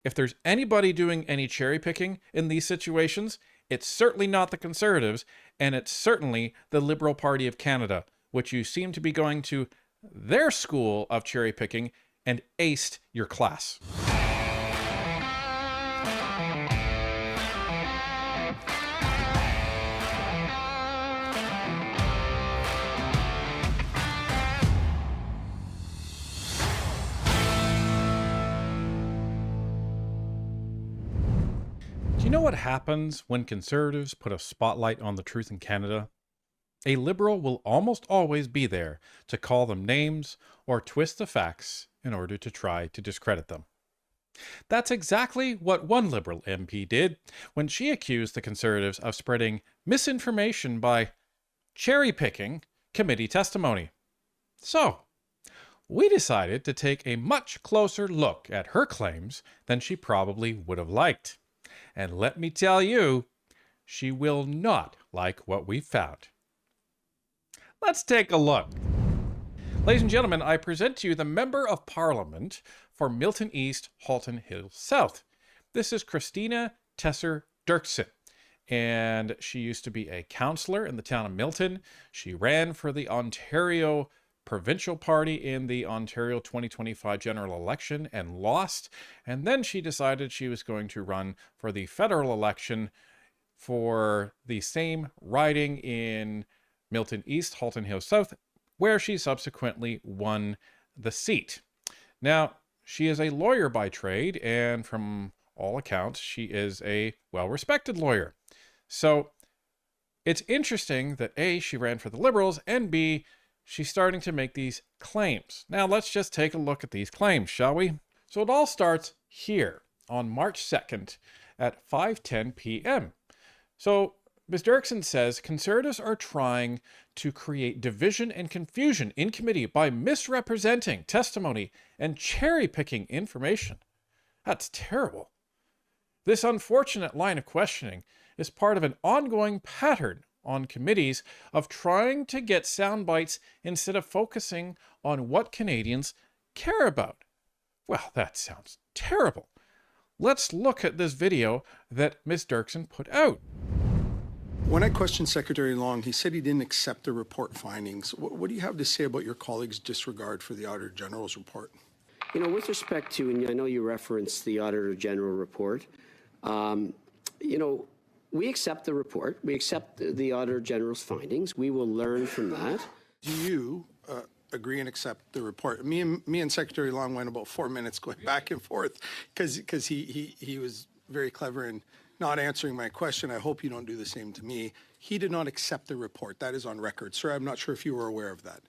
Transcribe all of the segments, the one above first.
If there's anybody doing any cherry picking in these situations, it's certainly not the Conservatives, and it's certainly the Liberal Party of Canada, which you seem to be going to their school of cherry picking and aced your class. Do you know what happens when Conservatives put a spotlight on the truth in Canada? A Liberal will almost always be there to call them names or twist the facts in order to try to discredit them. That's exactly what one Liberal MP did when she accused the Conservatives of spreading misinformation by cherry-picking committee testimony. So, we decided to take a much closer look at her claims than she probably would have liked. And let me tell you, she will not like what we found. Let's take a look. Ladies and gentlemen, I present to you the Member of Parliament for Milton East, Halton Hills South. This is Christina Derksen, and she used to be a councillor in the town of Milton. She ran for the Ontario Provincial Party in the Ontario 2025 general election and lost, and then she decided she was going to run for the federal election for the same riding in Milton East, Halton Hills South, where she subsequently won the seat. Now, she is a lawyer by trade, and from all accounts, she is a well-respected lawyer. So it's interesting that A, she ran for the Liberals, and B, she's starting to make these claims. Now, let's just take a look at these claims, shall we? So it all starts here on March 2nd at 5:10 p.m. So Ms. Derksen says Conservatives are trying to create division and confusion in committee by misrepresenting testimony and cherry-picking information. That's terrible. This unfortunate line of questioning is part of an ongoing pattern on committees of trying to get sound bites instead of focusing on what Canadians care about. Well, that sounds terrible. Let's look at this video that Ms. Derksen put out. When I questioned Secretary Long, he said he didn't accept the report findings. What do you have to say about your colleague's disregard for the Auditor General's report? You know, with respect to, and I know you referenced the Auditor General report, we accept the report. We accept the Auditor General's findings. We will learn from that. Do you agree and accept the report? Me and Secretary Long went about 4 minutes going back and forth because he was very clever in not answering my question. I hope you don't do the same to me. He did not accept the report. That is on record. Sir, I'm not sure if you were aware of that.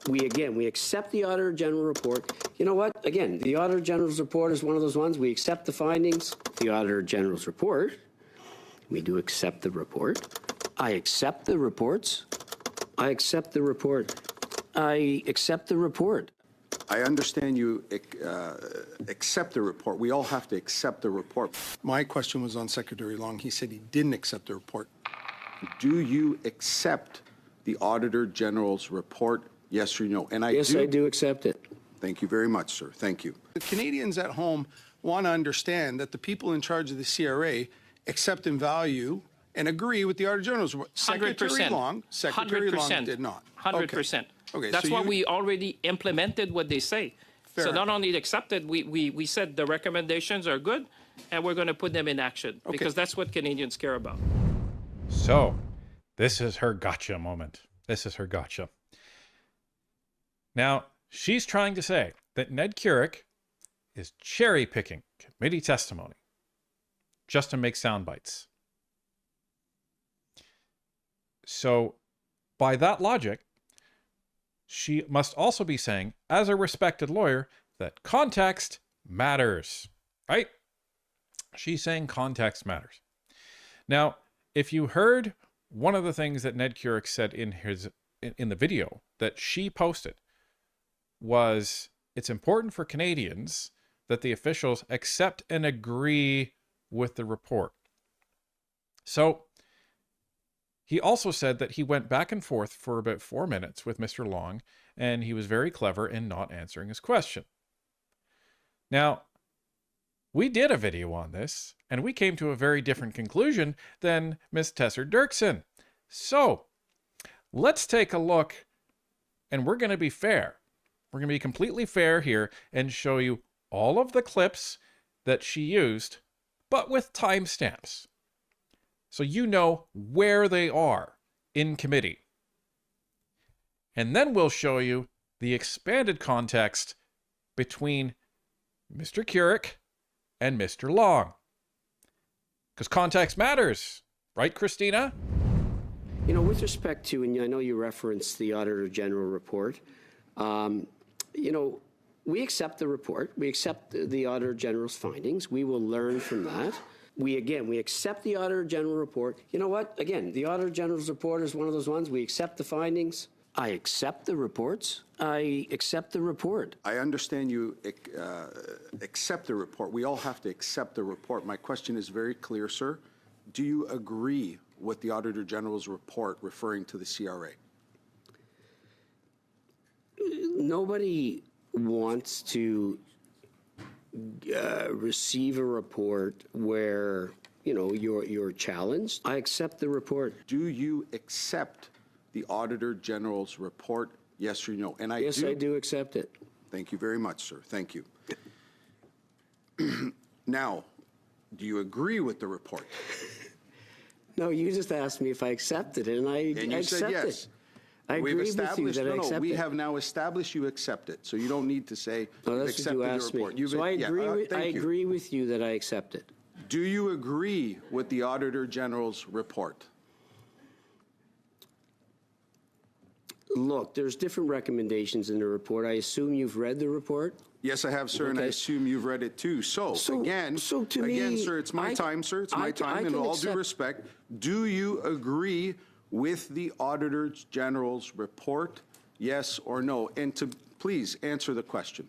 We accept the Auditor General report. You know what? Again, the Auditor General's report is one of those ones. We accept the findings. The Auditor General's report. We do accept the report. I accept the reports. I accept the report. I accept the report. I understand you accept the report. We all have to accept the report. My question was on Secretary Long. He said he didn't accept the report. Do you accept the Auditor General's report? Yes or no? And yes, I do accept it. Thank you very much, sir. Thank you. The Canadians at home want to understand that the people in charge of the CRA accept and value and agree with the Auditor General's report. 100%. Secretary Long did not. 100%. Okay, that's so why we already implemented what they say. So not only accepted, we said the recommendations are good, and we're going to put them in action because that's what Canadians care about. So, this is her gotcha moment. This is her gotcha. Now, she's trying to say that Ned Curic is cherry-picking committee testimony just to make sound bites. So, by that logic, she must also be saying, as a respected lawyer, that context matters, right? She's saying context matters. Now, if you heard one of the things that Ned Curic said in the video that she posted was, it's important for Canadians that the officials accept and agree with the report. So, he also said that he went back and forth for about 4 minutes with Mr. Long, and he was very clever in not answering his question. Now, we did a video on this, and we came to a very different conclusion than Ms. Derksen. So, let's take a look, and we're going to be fair. We're going to be completely fair here and show you all of the clips that she used, but with timestamps. So you know where they are in committee. And then we'll show you the expanded context between Mr. Keurig and Mr. Long. Because context matters, right, Christina? You know, with respect to, and I know you referenced the Auditor General report, you know, we accept the report. We accept the Auditor General's findings. We will learn from that. We accept the Auditor General report. You know what? Again, the Auditor General's report is one of those ones. We accept the findings. I accept the reports. I accept the report. I understand you accept the report. We all have to accept the report. My question is very clear, sir. Do you agree with the Auditor General's report referring to the CRA? Nobody wants to receive a report where, you know, you're challenged. I accept the report. Do you accept the Auditor General's report? Yes or no? And I Yes, do. I do accept it. Thank you very much, sir. Thank you. Now, do you agree with the report? No, you just asked me if I accepted it, and I And you accept said yes. it. I agree with you that I accept we it. have now established you accept it, so you don't need to say No, you that's what accepted you the asked report. me. So I thank you. agree with you that I accept it. Do you agree with the Auditor General's report? Look, there's different recommendations in the report. I assume you've read the report? Yes, I have, sir, and I Okay. assume you've read it too. So to me, sir, it's my time, sir. It's my time. In can all due accept- respect, do you agree with the Auditor General's report? Yes or no? And to please answer the question.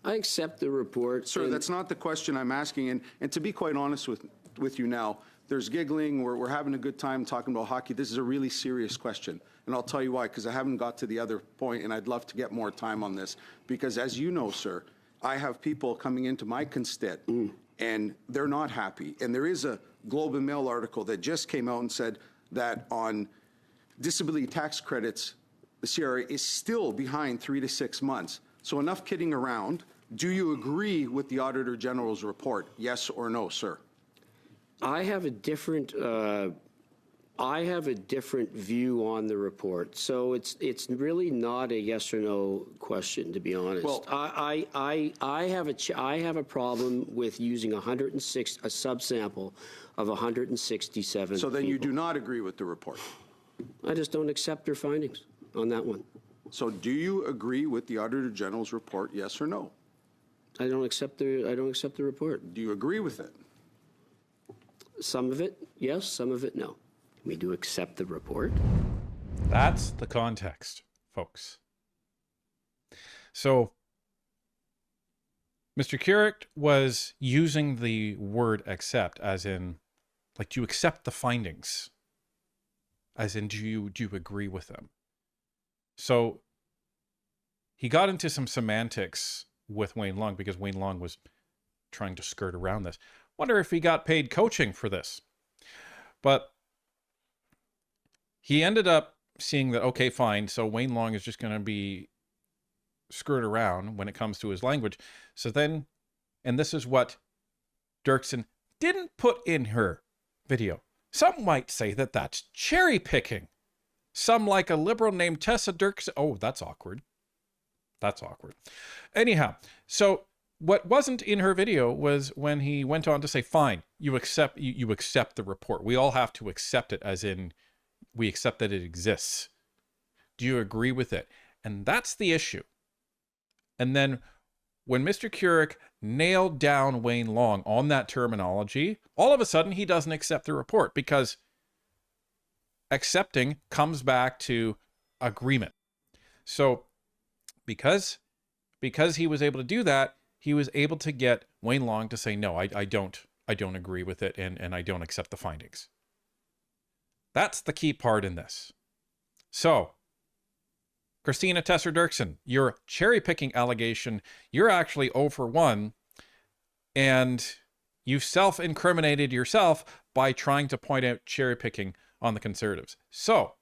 I accept the report. Sir, that's not the question I'm asking. And to be quite honest with you now, there's giggling. We're having a good time talking about hockey. This is a really serious question. And I'll tell you why, because I haven't got to the other point, and I'd love to get more time on this. Because as you know, sir, I have people coming into my constit, and they're not happy. And there is a Globe and Mail article that just came out and said that on disability tax credits, the CRA is still behind 3 to 6 months. So enough kidding around. Do you agree with the Auditor General's report? Yes or no, sir? I have a different view on the report. So it's really not a yes or no question, to be honest. Well- I have a problem with using a subsample of 167. So then you people. do not agree with the report. I just don't accept their findings on that one. So do you agree with the Auditor General's report? Yes or no? I don't accept the report. Do you agree with it? Some of it, yes. Some of it, no. We do accept the report. That's the context, folks. So, Mr. Keurig was using the word accept as in, like, do you accept the findings? As in, do you agree with them? So, he got into some semantics with Wayne Long because Wayne Long was trying to skirt around this. Wonder if he got paid coaching for this. But he ended up seeing that, okay, fine, so Wayne Long is just going to be skirt around when it comes to his language. So then, and this is what Derksen didn't put in her video. Some might say that that's cherry picking. Some, like a liberal named Tessa Derksen. Oh, that's awkward. That's awkward. Anyhow, so what wasn't in her video was when he went on to say, fine, you accept the report. We all have to accept it, as in we accept that it exists. Do you agree with it? And that's the issue. And then when Mr. Keurig nailed down Wayne Long on that terminology, all of a sudden he doesn't accept the report, because accepting comes back to agreement. So because he was able to do that, he was able to get Wayne Long to say, no, I don't agree with it, and I don't accept the findings. That's the key part in this. So, Christina Derksen, your cherry-picking allegation, you're actually 0 for 1, and you've self-incriminated yourself by trying to point out cherry picking on the Conservatives. So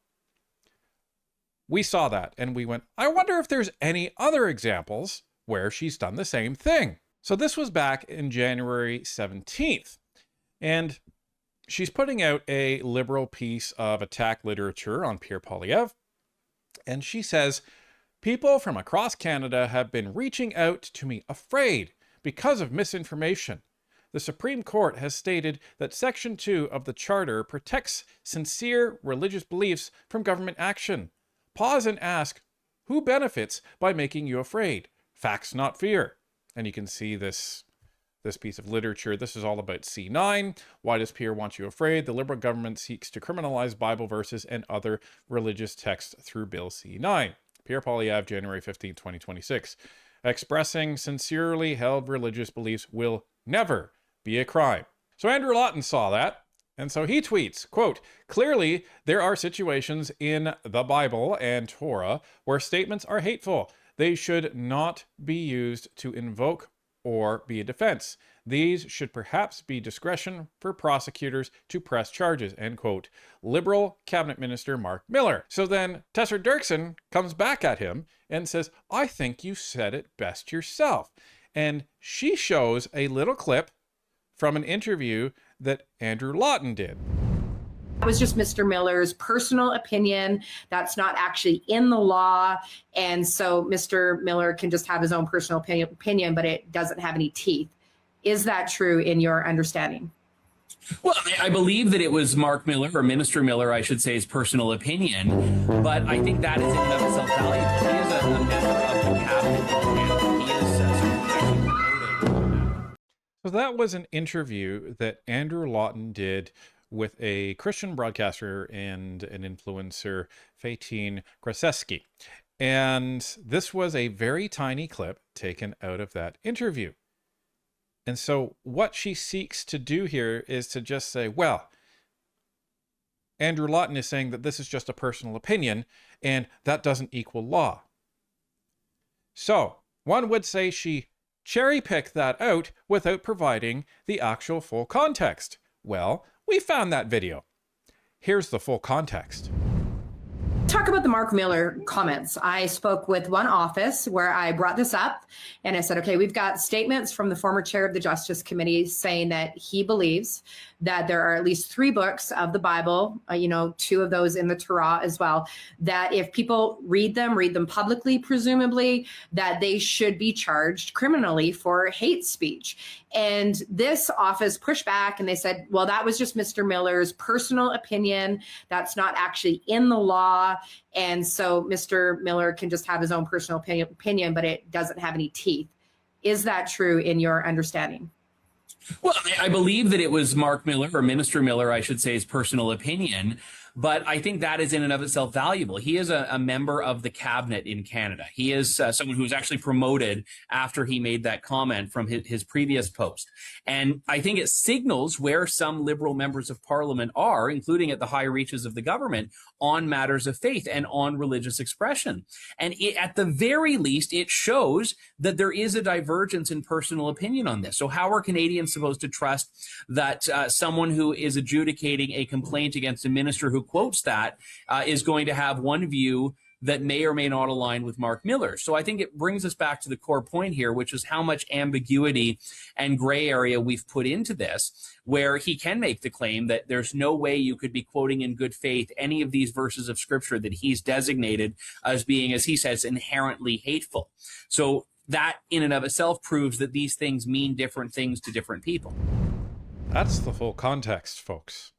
we saw that and we went, I wonder if there's any other examples where she's done the same thing. So this was back in January 17th. And she's putting out a liberal piece of attack literature on Pierre Poilievre. And she says, people from across Canada have been reaching out to me afraid because of misinformation. The Supreme Court has stated that Section 2 of the Charter protects sincere religious beliefs from government action. Pause and ask, who benefits by making you afraid? Facts, not fear. And you can see this piece of literature. This is all about C9. Why does Pierre want you afraid? The Liberal government seeks to criminalize Bible verses and other religious texts through Bill C9. Pierre Poilievre, January 15, 2026. Expressing sincerely held religious beliefs will never be a crime. So Andrew Lawton saw that, and so he tweets, quote, clearly there are situations in the Bible and Torah where statements are hateful. They should not be used to invoke or be a defense. These should perhaps be discretion for prosecutors to press charges, end quote. Liberal Cabinet Minister Mark Miller. So then Tessa Derksen comes back at him and says, I think you said it best yourself. And she shows a little clip from an interview that Andrew Lawton did. That was just Mr. Miller's personal opinion. That's not actually in the law. And so Mr. Miller can just have his own personal opinion, but it doesn't have any teeth. Is that true in your understanding? Well, I believe that it was Mark Miller, or Minister Miller, I should say, his personal opinion. But I think that is in and of itself valuable. He is a member of the cabinet, and he is someone who actually promoted. So that was an interview that Andrew Lawton did with a Christian broadcaster and an influencer, Faitine Kraseski. And this was a very tiny clip taken out of that interview. And so what she seeks to do here is to just say, well, Andrew Lawton is saying that this is just a personal opinion, and that doesn't equal law. So one would say she cherry-picked that out without providing the actual full context. Well, we found that video. Here's the full context. Talk about the Mark Miller comments. I spoke with one office where I brought this up and I said, okay, we've got statements from the former chair of the Justice Committee saying that he believes that there are at least 3 books of the Bible, 2 of those in the Torah as well, that if people read them publicly, presumably, that they should be charged criminally for hate speech. And this office pushed back and they said, well, that was just Mr. Miller's personal opinion. That's not actually in the law. And so Mr. Miller can just have his own personal opinion, but it doesn't have any teeth. Is that true in your understanding? Well, I believe that it was Mark Miller, or Minister Miller, I should say, his personal opinion. But I think that is in and of itself valuable. He is a member of the cabinet in Canada. He is someone who was actually promoted after he made that comment from his previous post. And I think it signals where some Liberal members of Parliament are, including at the high reaches of the government, on matters of faith and on religious expression. And at the very least, it shows that there is a divergence in personal opinion on this. So how are Canadians supposed to trust that someone who is adjudicating a complaint against a minister who quotes that is going to have one view that may or may not align with Mark Miller? So I think it brings us back to the core point here, which is how much ambiguity and gray area we've put into this, where he can make the claim that there's no way you could be quoting in good faith any of these verses of scripture that he's designated as being, as he says, inherently hateful. So that in and of itself proves that these things mean different things to different people. That's the full context, folks.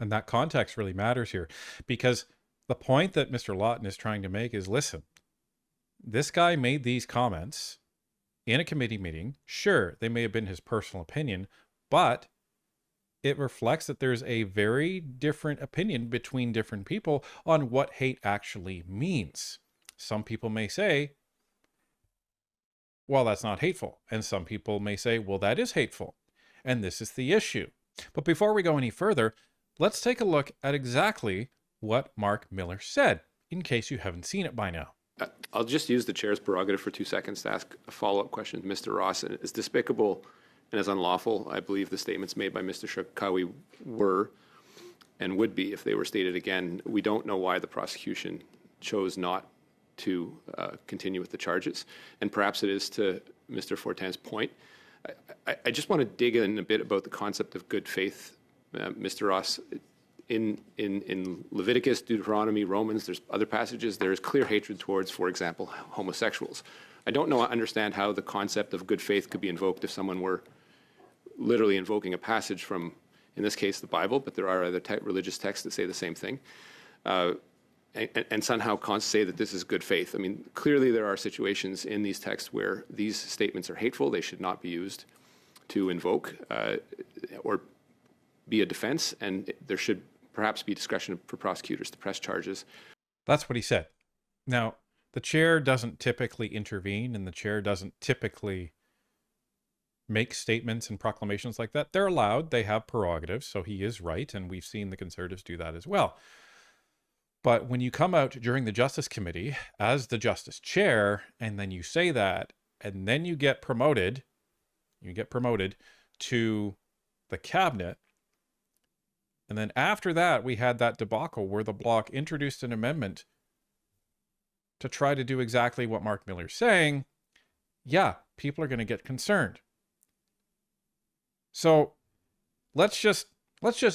And that context really matters here, because the point that Mr. Lawton is trying to make is, listen, this guy made these comments in a committee meeting. Sure, they may have been his personal opinion, but it reflects that there's a very different opinion between different people on what hate actually means. Some people may say, well, that's not hateful. And some people may say, well, that is hateful. And this is the issue. But before we go any further, let's take a look at exactly what Mark Miller said, in case you haven't seen it by now. I'll just use the chair's prerogative for 2 seconds to ask a follow-up question to Mr. Ross. And as despicable and as unlawful, I believe the statements made by Mr. Shakawi were and would be if they were stated again. We don't know why the prosecution chose not to continue with the charges. And perhaps it is to Mr. Fortin's point. I just want to dig in a bit about the concept of good faith, Mr. Ross. In Leviticus, Deuteronomy, Romans, there's other passages, there is clear hatred towards, for example, homosexuals. I don't understand how the concept of good faith could be invoked if someone were literally invoking a passage from, in this case, the Bible, but there are other religious texts that say the same thing, and somehow say that this is good faith. I mean, clearly there are situations in these texts where these statements are hateful. They should not be used to invoke or be a defense, and there should perhaps be discretion for prosecutors to press charges. That's what he said. Now, the chair doesn't typically intervene, and the chair doesn't typically make statements and proclamations like that. They're allowed. They have prerogatives, so he is right, and we've seen the Conservatives do that as well. But when you come out during the Justice Committee as the Justice Chair, and then you say that, and then you get promoted to the Cabinet, and then after that, we had that debacle where the Bloc introduced an amendment to try to do exactly what Mark Miller's saying. Yeah, people are going to get concerned. So let's just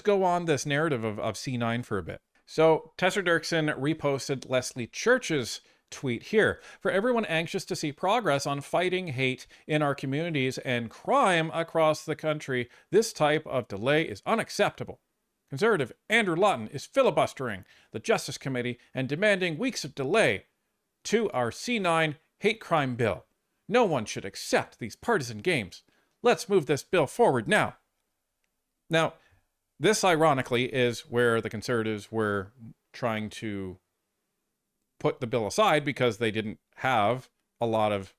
go on this narrative of C9 for a bit. So Tessa Derksen reposted Leslie Church's tweet here. For everyone anxious to see progress on fighting hate in our communities and crime across the country, this type of delay is unacceptable. Conservative Andrew Lawton is filibustering the Justice Committee and demanding weeks of delay to our C9 hate crime bill. No one should accept these partisan games. Let's move this bill forward now. Now, this ironically is where the Conservatives were trying to put the bill aside because they didn't have a lot of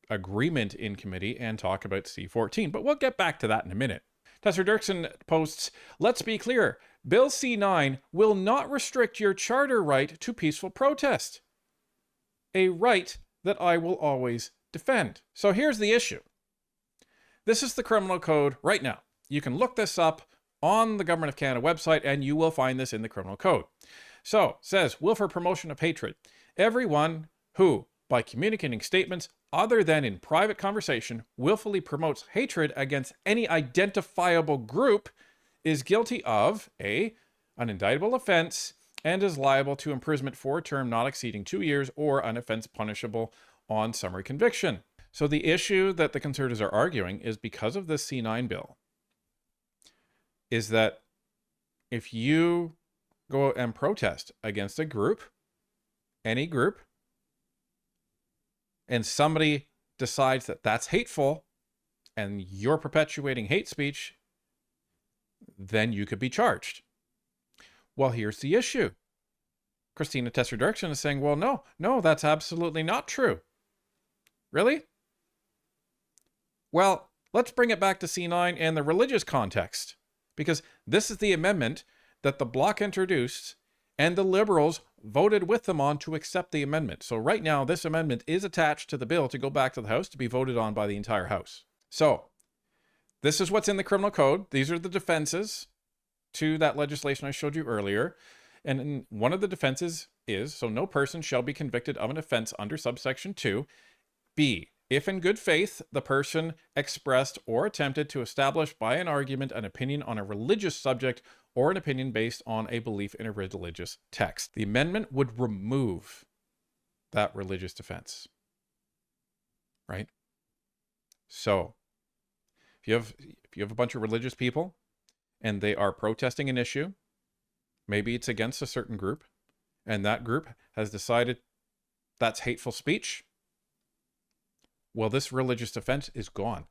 agreement in committee and talk about C14. But we'll get back to that in a minute. Tessa Derksen posts, let's be clear, Bill C9 will not restrict your charter right to peaceful protest. A right that I will always defend. So here's the issue. This is the criminal code right now. You can look this up on the Government of Canada website and you will find this in the criminal code. So, it says, willful promotion of hatred. Everyone who, by communicating statements other than in private conversation, willfully promotes hatred against any identifiable group is guilty of A, an indictable offense and is liable to imprisonment for a term not exceeding 2 years or an offense punishable on summary conviction. So the issue that the Conservatives are arguing is because of this C9 bill is that if you go and protest against a group, any group, and somebody decides that that's hateful and you're perpetuating hate speech, then you could be charged. Well, here's the issue. Christina Derksen is saying, well, no, that's absolutely not true. Really? Well, let's bring it back to C9 and the religious context, because this is the amendment that the Bloc introduced and the Liberals voted with them on to accept the amendment. So right now, this amendment is attached to the bill to go back to the House to be voted on by the entire House. So this is what's in the criminal code. These are the defenses to that legislation I showed you earlier. And one of the defenses is, so no person shall be convicted of an offense under subsection 2. B, if in good faith the person expressed or attempted to establish by an argument an opinion on a religious subject or an opinion based on a belief in a religious text. The amendment would remove that religious defense. Right? So, if you have a bunch of religious people and they are protesting an issue, maybe it's against a certain group, and that group has decided that's hateful speech, well, this religious defense is gone.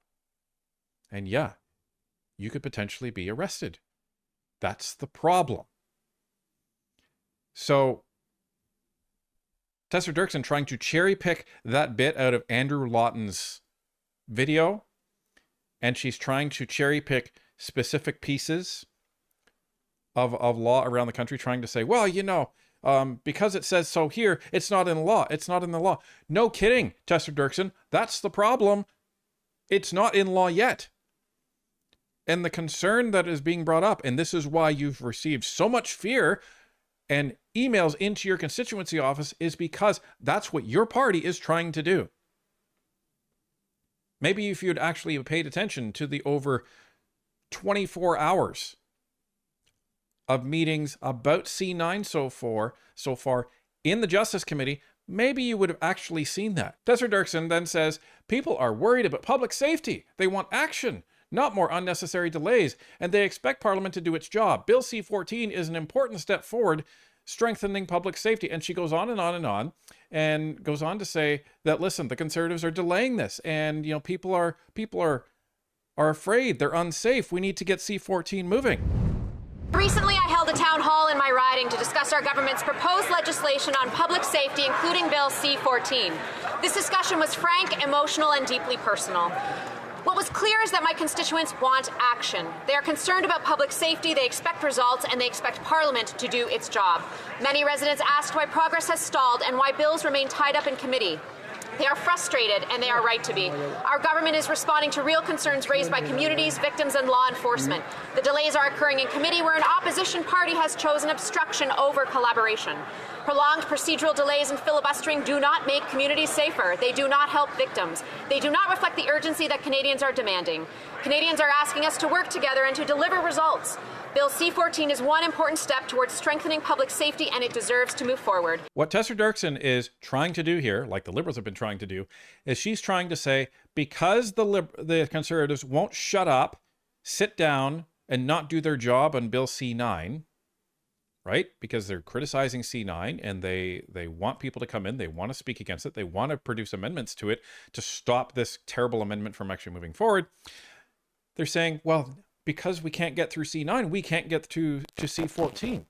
And yeah, you could potentially be arrested. That's the problem. So, Tessa Derksen trying to cherry pick that bit out of Andrew Lawton's video, and she's trying to cherry pick specific pieces of law around the country, trying to say, well, because it says so here, it's not in the law. It's not in the law. No kidding, Tessa Derksen. That's the problem. It's not in law yet. And the concern that is being brought up, and this is why you've received so much fear and emails into your constituency office, is because that's what your party is trying to do. Maybe if you'd actually paid attention to the over 24 hours of meetings about C9 so far in the Justice Committee, maybe you would have actually seen that. Tessa Derksen then says, people are worried about public safety. They want action, not more unnecessary delays, and they expect Parliament to do its job. Bill C-14 is an important step forward, strengthening public safety. And she goes on and on and on, and goes on to say that, listen, the Conservatives are delaying this, and people are afraid, they're unsafe. We need to get C-14 moving. Recently, I held a town hall in my riding to discuss our government's proposed legislation on public safety, including Bill C-14. This discussion was frank, emotional, and deeply personal. What was clear is that my constituents want action. They are concerned about public safety, they expect results, and they expect Parliament to do its job. Many residents asked why progress has stalled and why bills remain tied up in committee. They are frustrated, and they are right to be. Our government is responding to real concerns raised by communities, victims, and law enforcement. The delays are occurring in committee where an opposition party has chosen obstruction over collaboration. Prolonged procedural delays and filibustering do not make communities safer. They do not help victims. They do not reflect the urgency that Canadians are demanding. Canadians are asking us to work together and to deliver results. Bill C-14 is one important step towards strengthening public safety, and it deserves to move forward. What Tessa Derksen is trying to do here, like the Liberals have been trying to do, is she's trying to say, because the Conservatives won't shut up, sit down, and not do their job on Bill C-9, right? Because they're criticizing C-9, and they want people to come in, they want to speak against it, they want to produce amendments to it to stop this terrible amendment from actually moving forward. They're saying, well, because we can't get through C9, we can't get to C14.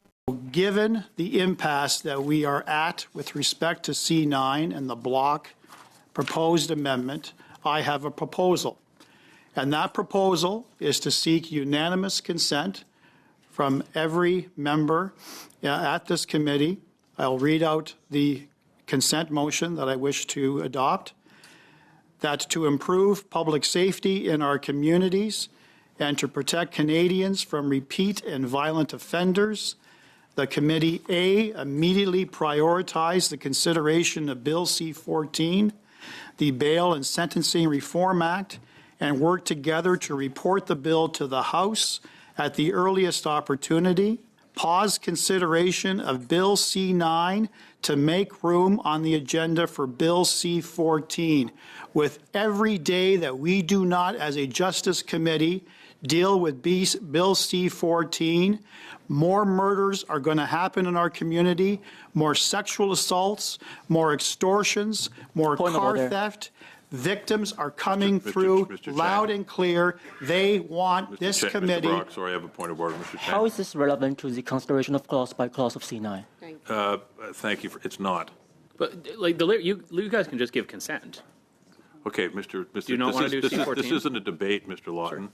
Given the impasse that we are at with respect to C9 and the block proposed amendment, I have a proposal. And that proposal is to seek unanimous consent from every member at this committee. I'll read out the consent motion that I wish to adopt. That to improve public safety in our communities and to protect Canadians from repeat and violent offenders, the committee A, immediately prioritize the consideration of Bill C-14, the Bail and Sentencing Reform Act, and work together to report the bill to the House at the earliest opportunity. Pause consideration of Bill C-9 to make room on the agenda for Bill C-14. With every day that we do not, as a Justice Committee, deal with Bill C-14, more murders are going to happen in our community, more sexual assaults, more extortions, more car theft. Victims are coming through loud and clear. They want this committee. Mr. Brock, sorry, I have a point of order, Mr. Chen. How is this relevant to the consideration of clause by clause of C9? Thank you. It's not. But like you guys can just give consent. Okay, Mr. Do you not want to do C-14? This isn't a debate, Mr. Lawton.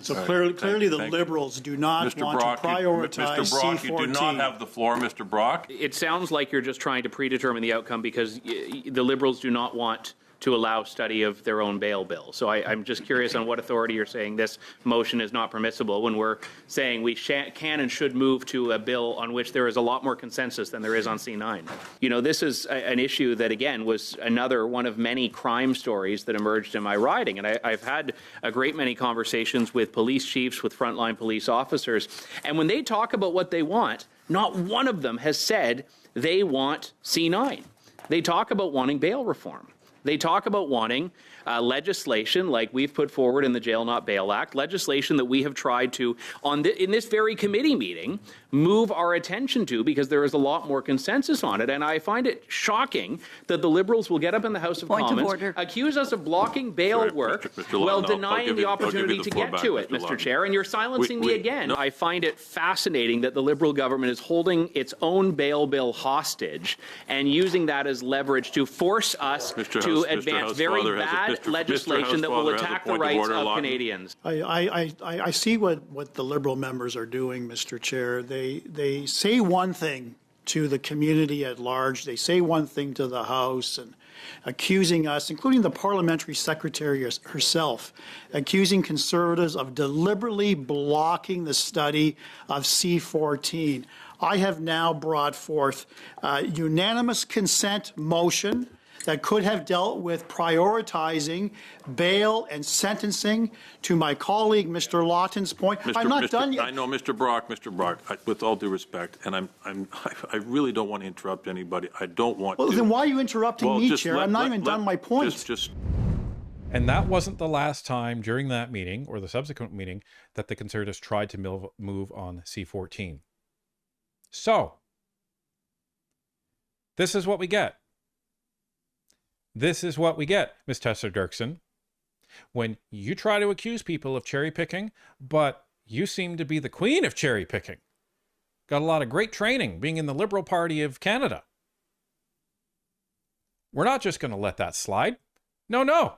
So clearly the Liberals do not want to prioritize Mr. Brock, C-14. you do not have the floor, Mr. Brock. It sounds like you're just trying to predetermine the outcome because the Liberals do not want to allow study of their own bail bill. So I'm just curious on what authority you're saying this motion is not permissible when we're saying we can and should move to a bill on which there is a lot more consensus than there is on C9. You know, this is an issue that, again, was another one of many crime stories that emerged in my riding. And I've had a great many conversations with police chiefs, with frontline police officers. And when they talk about what they want, not one of them has said they want C9. They talk about wanting bail reform. They talk about wanting legislation like we've put forward in the Jail Not Bail Act, legislation that we have tried to, in this very committee meeting, move our attention to because there is a lot more consensus on it. And I find it shocking that the Liberals will get up in the House of Commons, accuse us of blocking bail work while denying the opportunity to get to it, Mr. Chair. And you're silencing me again. I find it fascinating that the Liberal government is holding its own bail bill hostage and using that as leverage to force us to advance very bad legislation that will attack the rights of Canadians. I see what the Liberal members are doing, Mr. Chair. They say one thing to the community at large. They say one thing to the House and accusing us, including the parliamentary secretary herself, accusing Conservatives of deliberately blocking the study of C-14. I have now brought forth a unanimous consent motion that could have dealt with prioritizing bail and sentencing. To my colleague, Mr. Lawton's point, I'm not done yet. I know, Mr. Brock, with all due respect, and I really don't want to interrupt anybody. I don't want to. Well, then why are you interrupting me, Chair? I'm not even done my point. And that wasn't the last time during that meeting or the subsequent meeting that the Conservatives tried to move on C-14. So, this is what we get. This is what we get, Ms. Tessa Derksen, when you try to accuse people of cherry picking, but you seem to be the queen of cherry picking. Got a lot of great training being in the Liberal Party of Canada. We're not just going to let that slide. No.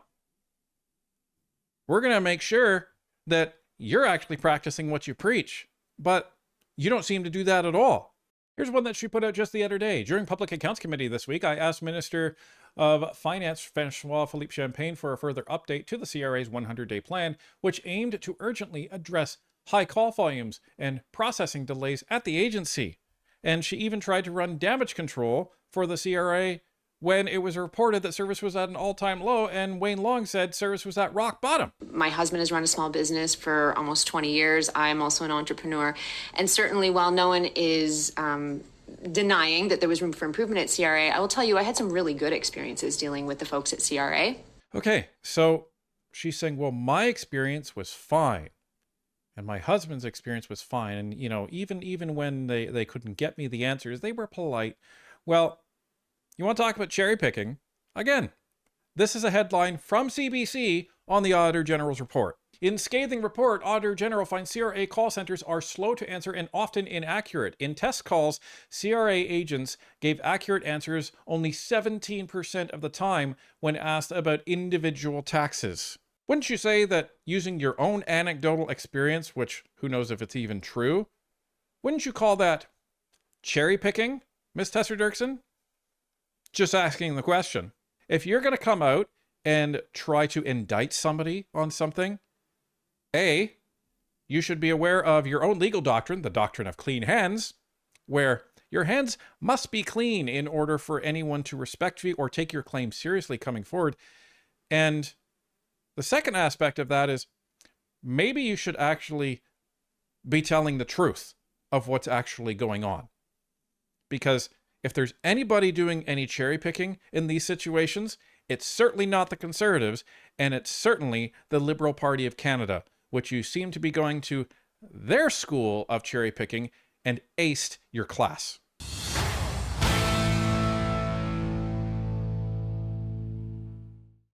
We're going to make sure that you're actually practicing what you preach, but you don't seem to do that at all. Here's one that she put out just the other day. During Public Accounts Committee this week, I asked Minister of Finance Francois-Philippe Champagne for a further update to the CRA's 100-day plan, which aimed to urgently address high call volumes and processing delays at the agency. And she even tried to run damage control for the CRA when it was reported that service was at an all-time low, and Wayne Long said service was at rock bottom. My husband has run a small business for almost 20 years. I'm also an entrepreneur. And certainly while no one is denying that there was room for improvement at CRA, I will tell you I had some really good experiences dealing with the folks at CRA. Okay, so she's saying, well, my experience was fine. And my husband's experience was fine. And, you know, even when they couldn't get me the answers, they were polite. Well, you want to talk about cherry picking? Again, this is a headline from CBC on the Auditor General's report. In scathing report, Auditor General finds CRA call centers are slow to answer and often inaccurate. In test calls, CRA agents gave accurate answers only 17% of the time when asked about individual taxes. Wouldn't you say that using your own anecdotal experience, which who knows if it's even true, wouldn't you call that cherry picking, Ms. Tessa Derksen? Just asking the question. If you're going to come out and try to indict somebody on something, A, you should be aware of your own legal doctrine, the doctrine of clean hands, where your hands must be clean in order for anyone to respect you or take your claim seriously coming forward. And the second aspect of that is maybe you should actually be telling the truth of what's actually going on. Because if there's anybody doing any cherry picking in these situations, it's certainly not the Conservatives, and it's certainly the Liberal Party of Canada, which you seem to be going to their school of cherry picking and aced your class.